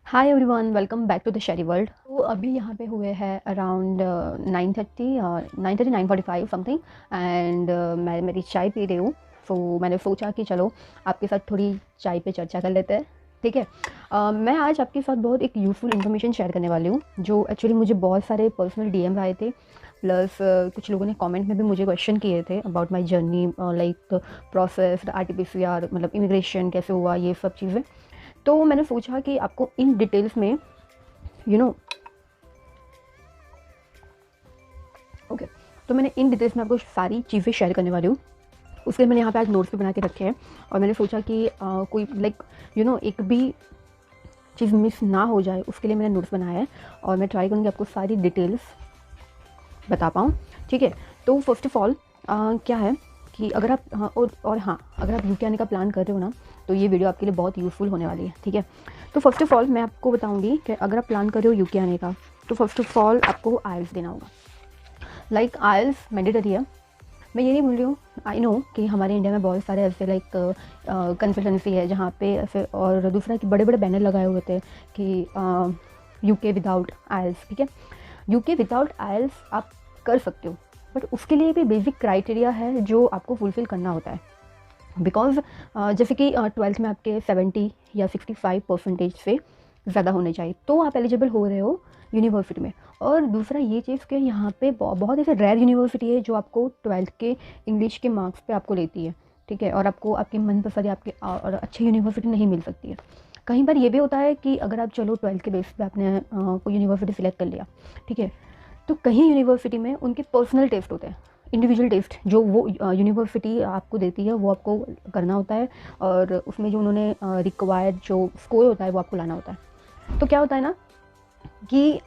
Hi everyone, welcome back to the Sherry world. तो अभी यहाँ पे हुए हैं अराउंड 9:45 समथिंग एंड मैं मेरी चाय पी रही हूँ। सो मैंने सोचा कि चलो आपके साथ थोड़ी चाय पे चर्चा कर लेते हैं। ठीक है। मैं आज आपके साथ बहुत एक यूज़फुल इन्फॉर्मेशन शेयर करने वाली हूँ, जो एक्चुअली मुझे बहुत सारे पर्सनल डीएम आए थे, प्लस कुछ लोगों ने कमेंट में भी मुझे क्वेश्चन किए थे about my journey, like process, RTPCR, मतलब इमिग्रेशन कैसे हुआ, ये सब चीज़ें। तो मैंने सोचा कि आपको इन डिटेल्स में यू नो ओके तो मैंने इन डिटेल्स में आपको सारी चीज़ें शेयर करने वाली हूँ। उसके लिए मैंने यहाँ पे आज नोट्स भी बना के रखे हैं और मैंने सोचा कि कोई लाइक एक भी चीज़ मिस ना हो जाए, उसके लिए मैंने नोट्स बनाया है और मैं ट्राई करूँगी आपको सारी डिटेल्स बता पाऊँ। ठीक है। तो फर्स्ट ऑफ ऑल क्या है कि अगर आप अगर आप यूके आने का प्लान कर रहे हो ना, तो ये वीडियो आपके लिए बहुत यूज़फुल होने वाली है। ठीक है। तो फर्स्ट ऑफ ऑल मैं आपको बताऊंगी कि अगर आप प्लान कर रहे हो यूके आने का, तो फर्स्ट ऑफ ऑल आपको आइल्स देना होगा। लाइक आइल्स मैंडेटरी है। मैं ये नहीं बोल रही हूँ, आई नो कि हमारे इंडिया में बहुत सारे ऐसे लाइक कंसल्टेंसी है जहाँ पे ऐसे, और दूसरा कि बड़े बड़े बैनर लगाए हुए थे कि यूके विदाउट आइल्स। ठीक है। यूके विदाउट आइल्स आप कर सकते हो, बट उसके लिए भी बेसिक क्राइटेरिया है जो आपको फुलफ़िल करना होता है। बिकॉज जैसे कि 12th में आपके 70 या 65% से ज़्यादा होने चाहिए तो आप एलिजिबल हो रहे हो यूनिवर्सिटी में। और दूसरा ये चीज़ कि यहाँ पे बहुत ऐसे रेयर यूनिवर्सिटी है जो आपको 12th के इंग्लिश के मार्क्स पे आपको लेती है। ठीक है। और आपको आपकी मनपसंद या आपके और अच्छी यूनिवर्सिटी नहीं मिल सकती है। कई बार ये भी होता है कि अगर आप चलो 12th के बेस पे आपने कोई यूनिवर्सिटी सिलेक्ट कर लिया, ठीक है, तो कहीं यूनिवर्सिटी में उनके पर्सनल टेस्ट होते हैं, इंडिविजुअल टेस्ट जो वो यूनिवर्सिटी आपको देती है वो आपको करना होता है, और उसमें जो उन्होंने रिक्वायर्ड जो स्कोर होता है वो आपको लाना होता है। तो क्या होता है ना कि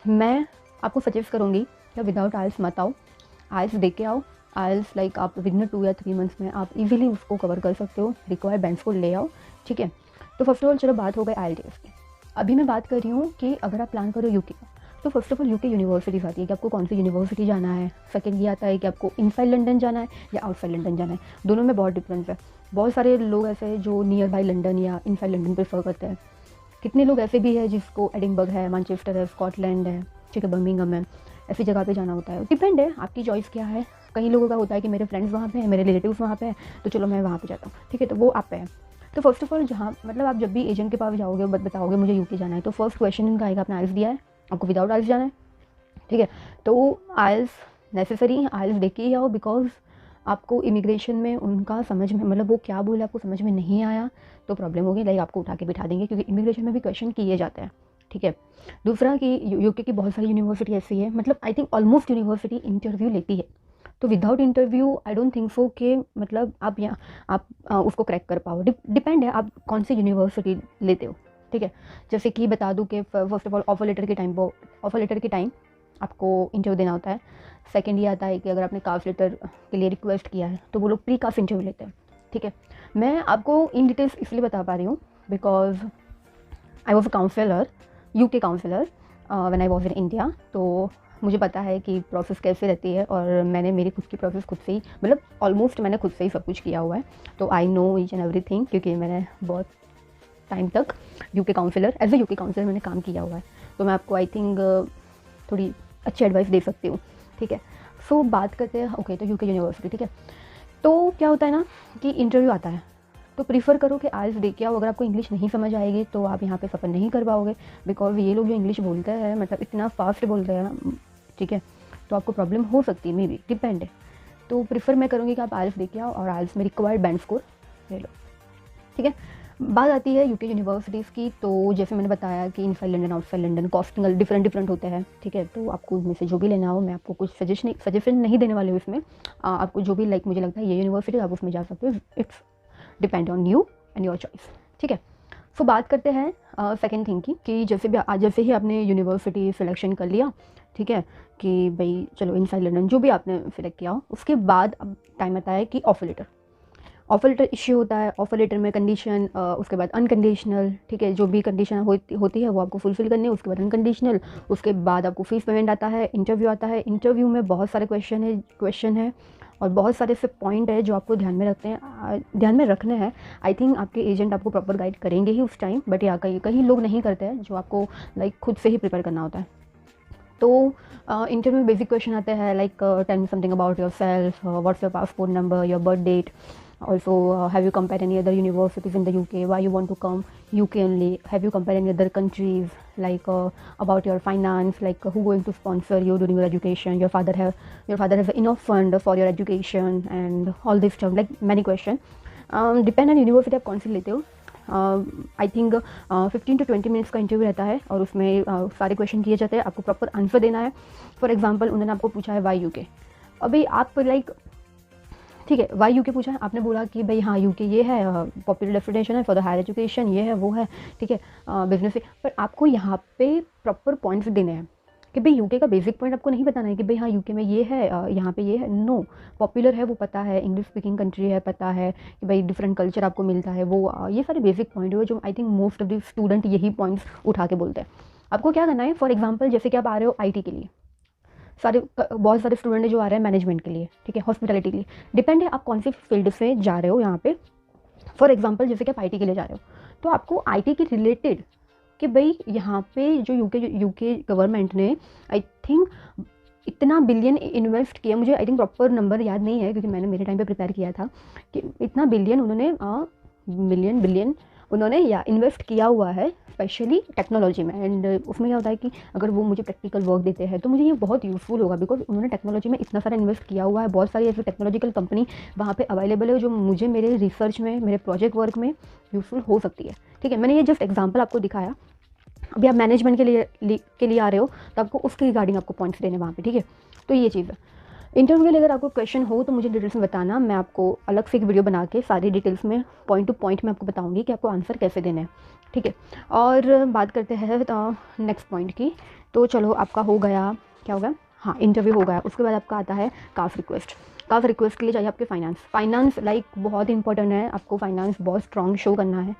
मैं आपको सजेस्ट करूँगी कि विदाउट आइल्स मत आओ, आइल्स दे के आओ। आइल्स लाइक आप विद इन 2 या 3 मंथ्स में आप इजीली उसको कवर कर सकते हो, रिक्वायर्ड बैंड्स को ले आओ। ठीक है। तो फर्स्ट ऑफ ऑल चलो बात हो गई आइल टेस्ट की। अभी मैं बात कर रही हूँ कि अगर आप प्लान करो यूके का, तो first of all UK universities आती है कि आपको कौन सी यूनिवर्सिटी जाना है। सेकंड ये आता है कि आपको इनसाइड लंदन जाना है या आउटसाइड लंदन जाना है। दोनों में बहुत डिफरेंस है। बहुत सारे लोग ऐसे हैं जो नियर बाई लंदन या इनसाइड लंदन प्रेफर करते हैं। कितने लोग ऐसे भी हैं जिसको एडिनबर्ग है, मैनचेस्टर है, स्कॉटलैंड है, ठीक है, बर्मिंघम है, ऐसी जगह पे जाना होता है। डिपेंड है आपकी चॉइस क्या है। कई लोगों का होता है कि मेरे फ्रेंड्स वहाँ पे हैं, मेरे रिलेटिव्स वहाँ पे हैं, तो चलो मैं वहाँ पे जाता हूँ। ठीक है। तो वो आप पे है। तो फर्स्ट ऑफ ऑल जहाँ मतलब आप जब भी एजेंट के पास जाओगे बताओगे मुझे यूके जाना है, तो फर्स्ट क्वेश्चन इनका आएगा आपने आइल्स दिया है, आपको विदाउट आइल्स जाना है। ठीक है। तो आइल्स नेसेसरी, आइल्स दे के ही आओ। बिकॉज आपको इमिग्रेशन में उनका समझ में, मतलब वो क्या बोले आपको समझ में नहीं आया तो प्रॉब्लम होगी, लाइक आपको उठा के बिठा देंगे, क्योंकि इमिग्रेशन में भी क्वेश्चन किए जाते हैं। ठीक है। दूसरा कि यूके की बहुत सारी यूनिवर्सिटी ऐसी है, मतलब I think almost university interview लेती है। तो without interview I don't think so कि मतलब आप यहाँ आप उसको क्रैक कर पाओ। डिपेंड है आप कौन सी यूनिवर्सिटी लेते हो। ठीक है। जैसे कि बता दूं कि first of all offer letter के टाइम आपको इंटरव्यू देना होता है। सेकंड ये आता है कि अगर आपने कास्ट लेटर के लिए रिक्वेस्ट किया है तो वो लोग प्री कास्ट इंटरव्यू लेते हैं। ठीक है। मैं आपको इन डिटेल्स इसलिए बता पा रही हूँ because I was a counsellor, UK counsellor when I was in India. तो मुझे पता है कि प्रोसेस कैसे रहती है, और मैंने मेरी खुद की प्रोसेस खुद से ही, मतलब ऑलमोस्ट मैंने खुद से ही सब कुछ किया हुआ है। तो I know each and everything, क्योंकि मैंने बहुत टाइम तक UK counsellor, as a UK counsellor मैंने काम किया हुआ है। तो मैं आपको आई थिंक थोड़ी अच्छी एडवाइस दे सकती हूँ। ठीक है। सो बात करते हैं, ओके, तो यूके यूनिवर्सिटी। ठीक है। तो क्या होता है ना कि इंटरव्यू आता है, तो प्रीफर करो कि आइल्स दे के आओ। अगर आपको इंग्लिश नहीं समझ आएगी तो आप यहाँ पे सफ़र नहीं कर पाओगे, बिकॉज ये लोग जो इंग्लिश बोलते हैं मतलब इतना फास्ट बोलते हैं ना। ठीक है। तो आपको प्रॉब्लम हो सकती है, मे बी, डिपेंड है। तो प्रीफर मैं करूँगी कि आप आइल्स दे के आओ और आइल्स में रिक्वायर्ड बैंड स्कोर ले लो। ठीक है। बात आती है यूके यूनिवर्सिटीज़ की। तो जैसे मैंने बताया कि inside London, outside London, costing different होते हैं। ठीक है। तो आपको उनमें से जो भी लेना हो, मैं आपको कुछ सजेशन नहीं देने वाली हूँ इसमें। आपको जो भी लाइक मुझे लगता है ये यूनिवर्सिटी आप उसमें जा सकते हो। It's depend on you and your choice. ठीक है। सो बात करते हैं सेकेंड थिंग की, कि जैसे ही आपने यूनिवर्सिटी सिलेक्शन कर लिया, ठीक है, कि भाई चलो इनसाइड लंदन जो भी आपने सिलेक्ट किया हो, उसके बाद अब टाइम आता है कि offer letter. Offer letter issue होता है। ऑफर लेटर में कंडीशन, उसके बाद अनकंडीशनल, ठीक है, जो भी कंडीशन होती है वो आपको फुलफिल करनी है। उसके बाद अनकंडीशनल, उसके बाद आपको फीस पेमेंट आता है, इंटरव्यू आता है। इंटरव्यू में बहुत सारे क्वेश्चन है और बहुत सारे ऐसे पॉइंट है जो आपको ध्यान में रखने हैं। आई थिंक आपके एजेंट आपको प्रॉपर गाइड करेंगे ही उस टाइम, बट या कई कई लोग नहीं करते हैं, जो आपको लाइक खुद से ही प्रिपेयर करना होता है। तो इंटरव्यू में बेसिक क्वेश्चन आते हैं like tell me something about yourself, what's your passport number, your birth date, also have you compared any other universities in the UK, why you want to come UK only, have you compared any other countries, like about your finance, like who going to sponsor you during your education, your father has enough fund for your education, and all this stuff, like many questions depend on university आप कौन सी लेते हो। I think 15 to 20 minutes का interview रहता है और उसमें सारे क्वेश्चन किए जाते हैं, आपको प्रॉपर आंसर देना है। फॉर एग्जांपल उन्होंने आपको पूछा है वाई यूके, अभी आप लाइक ठीक है वाई यूके पूछा है, आपने बोला कि भाई हाँ यूके ये है, पॉपुलर डेफिनेशन है फॉर द हायर एजुकेशन, ये है वो है, ठीक है बिजनेस है, पर आपको यहाँ पे प्रॉपर पॉइंट्स देने हैं कि भाई यूके का बेसिक पॉइंट आपको नहीं बताना है कि भाई हाँ यूके में ये है, यहाँ पे ये है, नो पॉपुलर है वो पता है, इंग्लिश स्पीकिंग कंट्री है पता है कि भाई डिफरेंट कल्चर आपको मिलता है, वो ये सारे बेसिक पॉइंट हुए जो I think most of the student यही पॉइंट्स उठा के बोलते हैं। आपको क्या करना है, फॉर एग्जाम्पल जैसे कि आप आ रहे हो IT के लिए, बहुत सारे स्टूडेंट जो आ रहे हैं मैनेजमेंट के लिए, ठीक है हॉस्पिटलिटी के लिए, डिपेंड है आप कौन सी फील्ड से जा रहे हो यहाँ पे। फॉर एग्जांपल जैसे कि आप IT के लिए जा रहे हो, तो आपको IT के रिलेटेड कि भाई यहाँ पे जो यूके गवर्नमेंट ने आई थिंक इतना बिलियन इन्वेस्ट किया, मुझे आई थिंक प्रॉपर नंबर याद नहीं है क्योंकि मैंने मेरे टाइम पे प्रिपेयर किया था, कि इतना बिलियन उन्होंने बिलियन उन्होंने या इन्वेस्ट किया हुआ है स्पेशली टेक्नोलॉजी में। एंड उसमें क्या होता है कि अगर वो मुझे प्रैक्टिकल वर्क देते हैं तो मुझे ये बहुत यूज़फुल होगा, बिकॉज उन्होंने टेक्नोलॉजी में इतना सारा इन्वेस्ट किया हुआ है, बहुत सारी ऐसी टेक्नोलॉजिकल कंपनी वहाँ पे अवेलेबल है जो मुझे मेरे रिसर्च में, मेरे प्रोजेक्ट वर्क में यूज़फुल हो सकती है। ठीक है, मैंने ये जस्ट एग्जाम्पल आपको दिखाया। अभी आप मैनेजमेंट के लिए आ रहे हो तो आपको उसके रिगार्डिंग आपको पॉइंट्स देने वहाँ पे, ठीक है। तो ये चीज़ है। इंटरव्यू के लिए अगर आपको क्वेश्चन हो तो मुझे डिटेल्स में बताना, मैं आपको अलग से एक वीडियो बना के सारी डिटेल्स में पॉइंट टू पॉइंट मैं आपको बताऊंगी कि आपको आंसर कैसे देने हैं, ठीक है। और बात करते हैं नेक्स्ट पॉइंट की। तो चलो आपका हो गया, क्या हो गया, हाँ इंटरव्यू हो गया। उसके बाद आपका आता है कास्ट रिक्वेस्ट। कास्ट रिक्वेस्ट के लिए चाहिए आपके फाइनेंस लाइक बहुत इंपॉर्टेंट है, आपको फाइनेंस बहुत स्ट्रॉन्ग शो करना है।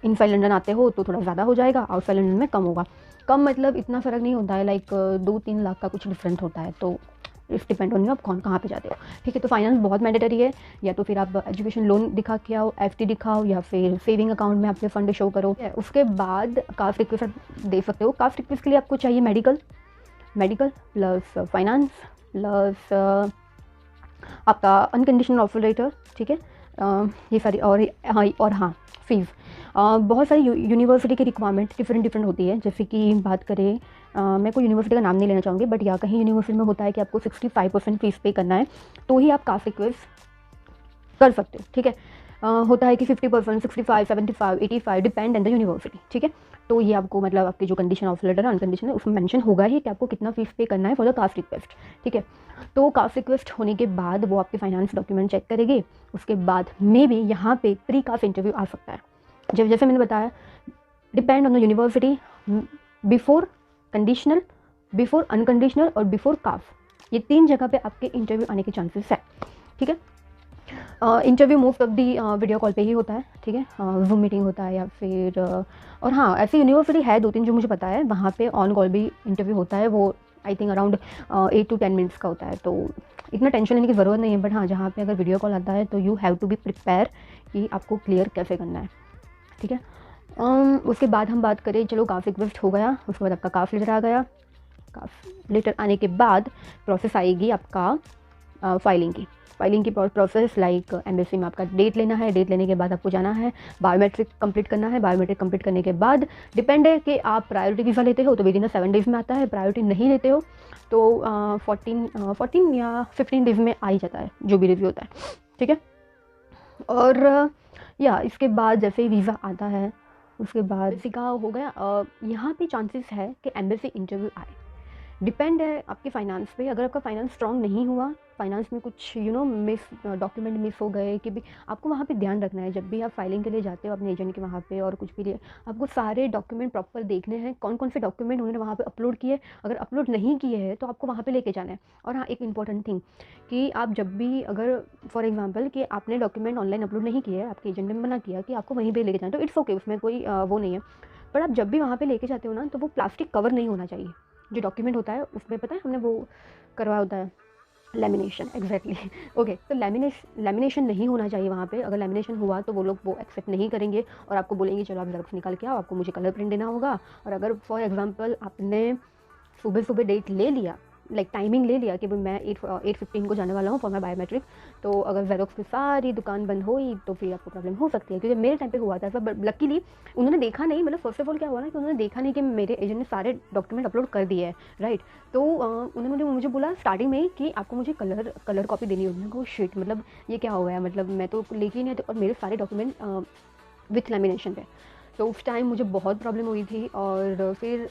इनसाइड लंदन आते हो तो थोड़ा ज़्यादा हो जाएगा, आउटसाइड लंदन में कम होगा। कम मतलब इतना फ़र्क नहीं होता है, लाइक 2-3 लाख का कुछ डिफरेंट होता है, तो इस डिपेंड ऑन यू आप कहाँ पे जाते हो, ठीक है। तो फाइनेंस बहुत मैंडेटरी है, या तो फिर आप एजुकेशन लोन दिखा के आओ, FD दिखाओ, या फिर सेविंग अकाउंट में आपके फंड शो करो। उसके बाद कास्ट रिक्वेस्ट दे सकते हो। कास्ट रिक्वेस्ट के लिए आपको चाहिए मेडिकल प्लस फाइनेंस प्लस आपका अनकंडीशनल ऑफर लेटर, ठीक है। ये सारी और हाँ फीस। बहुत सारी यूनिवर्सिटी की रिक्वायरमेंट डिफरेंट होती है। जैसे कि बात करें, मैं कोई यूनिवर्सिटी का नाम नहीं लेना चाहूँगी, बट या कहीं यूनिवर्सिटी में होता है कि आपको 65% फीस पे करना है तो ही आप कास्ट रिक्वेस्ट कर सकते हो, ठीक है। होता है कि 50%, 65, 75, 85 डिपेंड ऑन द यूनिवर्सिटी, ठीक है। तो ये आपको मतलब आपकी जो कंडीशन ऑफ लेटर है अनकंडीशनल उसमें मेंशन होगा ही कि आपको कितना फीस पे करना है फॉर द कास्ट रिक्वेस्ट, ठीक है। तो कास्ट रिक्वेस्ट होने के बाद वो आपके फाइनेंस डॉक्यूमेंट चेक करेंगे। उसके बाद मे बी यहाँ पे प्री कास्ट इंटरव्यू आ सकता है। जैसे मैंने बताया, depend on the university, before conditional, before unconditional और बिफोर कास्ट, ये 3 जगह पे आपके इंटरव्यू आने के चांसेस है, ठीक है। Interview most of the video call पे ही होता है, ठीक है। जूम मीटिंग होता है या फिर और हाँ ऐसी यूनिवर्सिटी है 2-3 जो मुझे पता है, वहाँ पे ऑन कॉल भी इंटरव्यू होता है। वो I think around 8 to 10 minutes का होता है, तो इतना टेंशन लेने की ज़रूरत नहीं है। बट हाँ, जहाँ पे अगर वीडियो कॉल आता है तो you have to be prepare कि आपको क्लियर कैसे करना है, ठीक है। उसके बाद हम बात करें, चलो कास्ट रिक्वेस्ट हो गया, उसके बाद आपका कास्ट लेटर आ गया। कास्ट लेटर आने के बाद प्रोसेस आएगी आपका फाइलिंग की प्रोसेस। लाइक एम्बेसी में आपका डेट लेना है, डेट लेने के बाद आपको जाना है, बायोमेट्रिक कंप्लीट करना है। बायोमेट्रिक कंप्लीट करने के बाद डिपेंड है कि आप प्रायोरिटी वीज़ा लेते हो तो विदिन 7 डेज़ में आता है, प्रायोरिटी नहीं लेते हो तो 14 या 15 डेज़ में आ ही जाता है, जो भी रिव्यू होता है, ठीक है। और या इसके बाद जैसे ही वीज़ा आता है उसके बाद एम्बेसी का हो गया। यहाँ पे चांसेस है कि एम्बेसी इंटरव्यू आए, डिपेंड है आपके फाइनेंस पे। अगर आपका फाइनेंस स्ट्रॉन्ग नहीं हुआ, फाइनेंस में कुछ डॉक्यूमेंट मिस हो गए, कि भी आपको वहाँ पे ध्यान रखना है। जब भी आप फाइलिंग के लिए जाते हो अपने एजेंट के वहाँ पे और कुछ भी लिए, आपको सारे डॉक्यूमेंट प्रॉपर देखने हैं, कौन कौन से डॉक्यूमेंट उन्होंने वहाँ पे अपलोड किए। अगर अपलोड नहीं किए हैं तो आपको वहाँ पे लेके जाना है। और हाँ, एक इंपॉर्टेंट थिंग कि आप जब भी, अगर फॉर एग्जाम्पल कि आपने डॉक्यूमेंट ऑनलाइन अपलोड नहीं किया है, आपके एजेंट ने मना किया कि आपको वहीं पर लेके जाना, तो इट्स ओके, उसमें कोई वो नहीं है। पर आप जब भी वहाँ पर लेके जाते हो ना, तो वो प्लास्टिक कवर नहीं होना चाहिए। जो डॉक्यूमेंट होता है उसमें, पता है हमने वो करवाया होता है, लैमिनेशन, एग्जैक्टली। ओके, तो लैमिनेशन नहीं होना चाहिए वहाँ पे। अगर लैमिनेशन हुआ तो वो लोग वो एक्सेप्ट नहीं करेंगे और आपको बोलेंगे चलो आप ज़ेरॉक्स निकाल के आओ, आपको मुझे कलर प्रिंट देना होगा। और अगर फॉर एग्जांपल आपने सुबह सुबह डेट ले लिया, लाइक टाइमिंग ले लिया कि भाई मैं 8:15 को जाने वाला हूँ फॉर माई बायोमेट्रिक, तो अगर जेरोक्स की सारी दुकान बंद हुई तो फिर आपको प्रॉब्लम हो सकती है। क्योंकि मेरे टाइम पे हुआ था ऐसा, बट लकीली उन्होंने देखा नहीं। मतलब फर्स्ट ऑफ ऑल क्या हुआ ना कि उन्होंने देखा नहीं कि मेरे एजेंट ने सारे डॉक्यूमेंट अपलोड कर दिए हैं, राइट। तो उन्होंने मुझे बोला स्टार्टिंग में ही कि आपको मुझे कलर कॉपी देनी होगी। मैंने कहा शिट, मतलब ये क्या हो गया, मतलब मैं तो लेके ही नहीं आती और मेरे सारे डॉक्यूमेंट विथ लैमिनेशन थे। तो उस टाइम मुझे बहुत प्रॉब्लम हुई थी। और फिर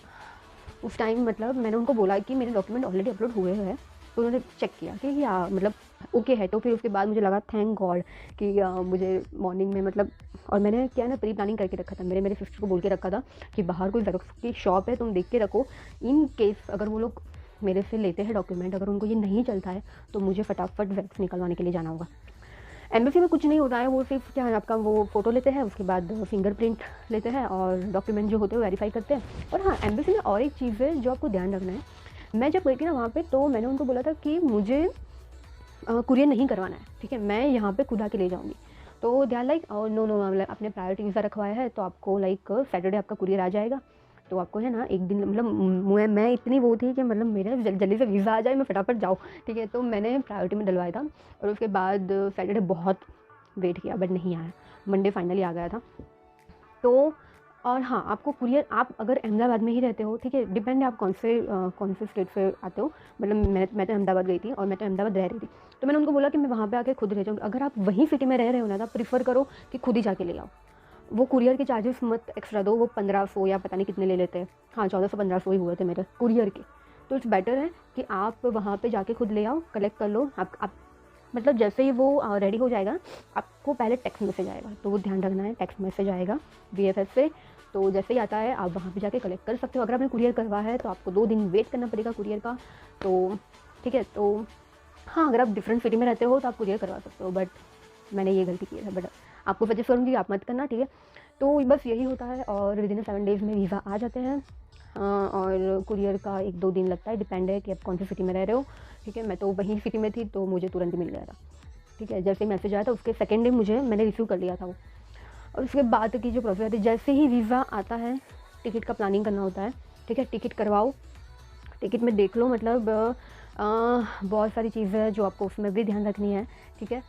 उस टाइम मतलब मैंने उनको बोला कि मेरे डॉक्यूमेंट ऑलरेडी अपलोड हुए हैं, तो उन्होंने चेक किया कि या मतलब ओके है। तो फिर उसके बाद मुझे लगा थैंक गॉड कि मुझे मॉर्निंग में मतलब, और मैंने क्या है ना प्री प्लानिंग करके रखा था। मेरे सिस्टर को बोल के रखा था कि बाहर कोई जेरोक्स की शॉप है, तुम देख के रखो, इन केस अगर वो लोग मेरे से लेते हैं डॉक्यूमेंट, अगर उनको ये नहीं चलता है तो मुझे फटाफट जेरोक्स निकलवाने के लिए जाना होगा। एम्बेसी में कुछ नहीं होता है, वो सिर्फ क्या है आपका वो फ़ोटो लेते हैं, उसके बाद फिंगरप्रिंट लेते हैं और डॉक्यूमेंट जो होते हैं वेरीफाई करते हैं। और हाँ, एम्बेसी में और एक चीज़ है जो आपको ध्यान रखना है। मैं जब गई थी ना वहाँ पे, तो मैंने उनको बोला था कि मुझे कुरियर नहीं करवाना है, ठीक है, मैं यहाँ पे खुद आके ले जाऊँगी। तो they are like no no, मतलब आपने प्रायोरिटी वीज़ा रखवाया है तो आपको लाइक सैटरडे आपका कुरियर आ जाएगा, तो आपको है ना एक दिन, मतलब मैं इतनी वो थी कि मतलब मेरा जल्दी से वीज़ा आ जाए, मैं फटाफट जाऊँ, ठीक है। तो मैंने प्रायोरिटी में डलवाया था और उसके बाद सैटरडे बहुत वेट किया बट नहीं आया। मंडे फाइनली आ गया था। तो और हाँ, आपको कुरियर, आप अगर अहमदाबाद में ही रहते हो, ठीक है, डिपेंड है आप कौन से स्टेट से आते हो। मतलब मैं तो अहमदाबाद गई थी और मैं तो अहमदाबाद रह रही थी, तो मैंने उनको बोला कि मैं वहाँ पे आके खुद ले जाऊँगी। अगर आप वहीं सिटी में रह रहे हो ना, तो आप प्रीफर करो कि खुद ही जाके ले आओ। वो कुरियर के चार्जेस मत एक्स्ट्रा दो, वो 1500 या पता नहीं कितने ले लेते हैं। हाँ, 1400-1500 ही हुए थे मेरे कुरियर के। तो इट्स बेटर है कि आप वहाँ पे जाके खुद ले आओ, कलेक्ट कर लो। आप मतलब जैसे ही वो रेडी हो जाएगा, आपको पहले टेक्स्ट मैसेज आएगा, तो वो ध्यान रखना है, टेक्स्ट मैसेज आएगा बीएफएस से। तो जैसे ही आता है आप वहाँ पे जाके कलेक्ट कर सकते हो। अगर आपने कुरियर करवा है तो आपको 2 दिन वेट करना पड़ेगा कुरियर का, तो ठीक है। तो हाँ, अगर आप डिफरेंट सिटी में रहते हो तो आप कुरियर करवा सकते हो, बट मैंने ये गलती की है, बट आपको सजेस्ट करूँगी आप मत करना, ठीक है। तो बस यही होता है और विदिन 7 डेज़ में वीज़ा आ जाते हैं। और कुरियर का 1-2 दिन लगता है, डिपेंड है कि आप कौन सी सिटी में रह रहे हो, ठीक है। मैं तो वही सिटी में थी तो मुझे तुरंत ही मिल गया था, ठीक है। जैसे ही मैसेज आया था उसके सेकंड डे मैंने रिसीव कर लिया था वो। और उसके बाद की जो प्रोसेस है, जैसे ही वीज़ा आता है टिकट का प्लानिंग करना होता है, ठीक है। टिकट करवाओ, टिकट में देख लो, मतलब बहुत सारी चीज़ें हैं जो आपको उसमें भी ध्यान रखनी है, ठीक है।